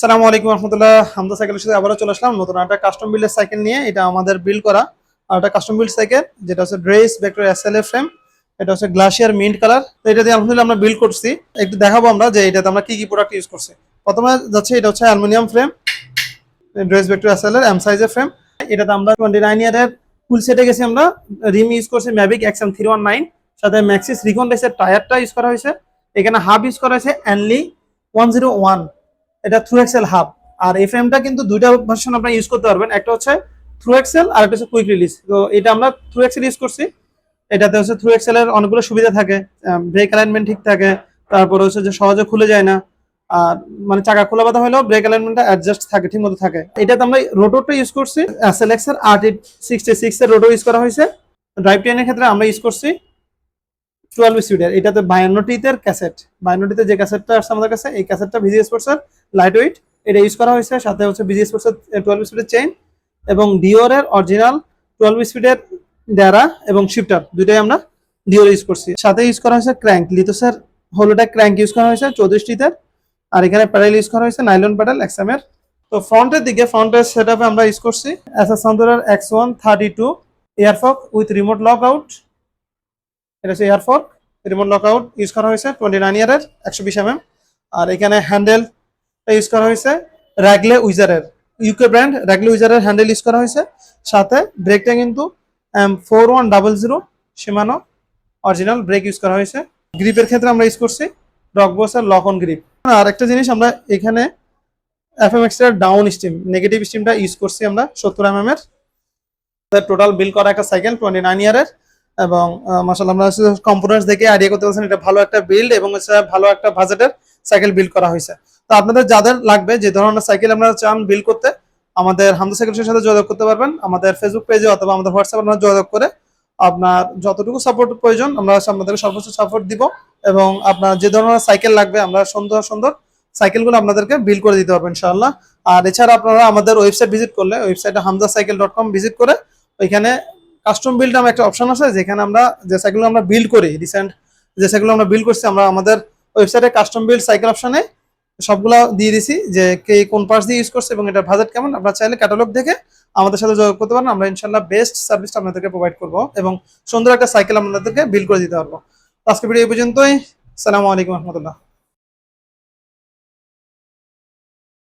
আসসালামু আলাইকুম রহমতুল্লাহ। হামদা সাইকেলের সাথে আবারও চলে আসলাম নতুন একটা কাস্টম বিল্ডের সাইকেল নিয়ে। এটা আমাদের বিল্ড করা আর একটা কাস্টম বিল্ড সাইকেল, যেটা হচ্ছে ড্রেস ভেক্টর এসএলএ ফ্রেম। এটা হচ্ছে গ্লাসিয়ার মিন্ট কালার। তো এটা দিয়ে আলহামদুলিল্লাহ আমরা বিল্ড করছি। একটু দেখাবো আমরা যে এটাতে আমরা কি কি প্রোডাক্ট ইউজ করছি। প্রথমে যাচ্ছে এটা হচ্ছে অ্যালুমিনিয়াম ফ্রেম, ড্রেস ভেক্টর এসএলএ এম সাইজের ফ্রেম। এটাতে আমরা 29 ইয়ারের ফুল সেটে গেছি। আমরা রিম ইউজ করছি ম্যাভিক এক্সএম 319, সাথে ম্যাক্সিস রিকন রেসের টায়ারটা ইউজ করা হয়েছে। এখানে হাব ইউজ করা হয়েছে অ্যানলি 101, এটা থ্রু এক্সেল হাব। আর এই ফ্রেমটা কিন্তু দুইটা ভার্সন আপনারা ইউজ করতে পারবেন, একটা হচ্ছে থ্রু এক্সেল আর একটা হচ্ছে কুইক রিলিজ। তো এটা আমরা থ্রু এক্সেল ইউজ করছি। এটাতে হচ্ছে থ্রু এক্সেল এর অনেকগুলো সুবিধা থাকে, ব্রেক অ্যালাইনমেন্ট ঠিক থাকে, তারপরে হচ্ছে যে সহজে খুলে যায় না, আর মানে চাকা খোলা বাঁধা হলেও ব্রেক অ্যালাইনমেন্টটা অ্যাডজাস্ট থাকে, ঠিক মতো থাকে। এটাতে আমরা রোটরটা ইউজ করছি এসএলএক্স এর 8866 এর রোটর ইউজ করা হয়েছে। ড্রাইভ ট্রেনের ক্ষেত্রে আমরা ইউজ করছি 12 স্পিডের। এটাতে 52 টিতের ক্যাসেট, 52 টিতে যে ক্যাসেটটা আসছে আমাদের কাছে, এই ক্যাসেটটা ভিজি স্পোর্টস এর লাইট ওয়েট, এটা ইউজ করা হয়েছে। সাথে হচ্ছে ভিজি স্পোর্টস এর 12 স্পিডের চেইন এবং ডিওর এর অরিজিনাল 12 স্পিডের ডেরা এবং শিফটার, দুইটাই আমরা ডিওর ইউজ করছি। সাথে ইউজ করা হয়েছে ক্র্যাঙ্ক, লিথোসের হোলোটা ক্র্যাঙ্ক ইউজ করা হয়েছে 34 টিতের। আর এখানে প্যাডেল ইউজ করা হয়েছে নাইলন প্যাডেল এক্সএম এর। তো ফ্রন্টের দিকে ফ্রন্টের সেটআপে আমরা ইউজ করছি এসএস সান্তোরের X132 এয়ারফক উইথ রিমোট লক আউট। এটা হচ্ছে এয়ারফক রিমোট লক আউট ইউজ করা হয়েছে 29 ইয়ারের 120 mm। আর এখানে হ্যান্ডেল ইউজ করা হয়েছে র্যাগলে উইজারের, ইউকে ব্র্যান্ড র্যাগলে উইজারের হ্যান্ডেল ইউজ করা হয়েছে। সাথে ব্রেকটা কিন্তু 4100 শিমানো অরিজিনাল ব্রেক ইউজ করা হয়েছে। গ্রিপের ক্ষেত্রে আমরা ইউজ করছি রকবসের লক অন গ্রিপ। আর একটা জিনিস, আমরা এখানে এফএমএক্স এর ডাউন স্টিম নেগেটিভ স্টিমটা ইউজ করছি আমরা 70 mm এর। টোটাল বিল করা একটা সাইকেল 29 ইয়ারের। এবং মাশাআল্লাহ আমরা কম্পোনেন্টস দেখে আইডিয়া করতে পারছেন এটা ভালো একটা বিল্ড এবং ভালো একটা বাজেটের সাইকেল বিল্ড করা হয়েছে। তো আপনাদের যাদের লাগবে, যে ধরনের সাইকেল আপনারা চান বিল্ড করতে, আমাদের হামদা সাইকেলের সাথে যোগাযোগ করতে পারবেন। আমাদের ফেসবুক পেজে অথবা আমাদের হোয়াটসঅ্যাপে আপনারা যোগাযোগ করে আপনার যতটুকু সাপোর্ট প্রয়োজন আমরা আপনাদের সর্বোচ্চ সাপোর্ট দিব। এবং আপনার যে ধরনের সাইকেল লাগবে আমরা সুন্দর সুন্দর সাইকেলগুলো আপনাদেরকে বিল্ড করে দিতে পারবো ইনশাআল্লাহ। আর এছাড়া আপনারা আমাদের ওয়েবসাইট ভিজিট করলে, ওয়েবসাইটে hamdacycle.com ভিজিট করে ওইখানে কাস্টম বিল্ড নামে একটা অপশন আছে, যেখানে আমরা যে সাইকেলগুলো আমরা বিল্ড করি, রিসেন্ট যে সাইকেলগুলো আমরা বিল্ড করছি, আমরা আমাদের ওয়েবসাইটে কাস্টম বিল্ড সাইকেল অপশনে সবগুলো দিয়ে দিছি যে কে কোন পার্টস দিয়ে ইউজ করছে এবং এটার বাজেট কেমন। আপনারা চাইলে ক্যাটালগ দেখে আমাদের সাথে যোগাযোগ করতে পারেন। আমরা ইনশাআল্লাহ বেস্ট সার্ভিসটা আপনাদেরকে প্রোভাইড করবো এবং সুন্দর একটা সাইকেল আপনাদেরকে বিল্ড করে দিতে পারবো। আজকে ভিডিও এই পর্যন্তই। আসসালামু আলাইকুম রহমতুল্লাহ।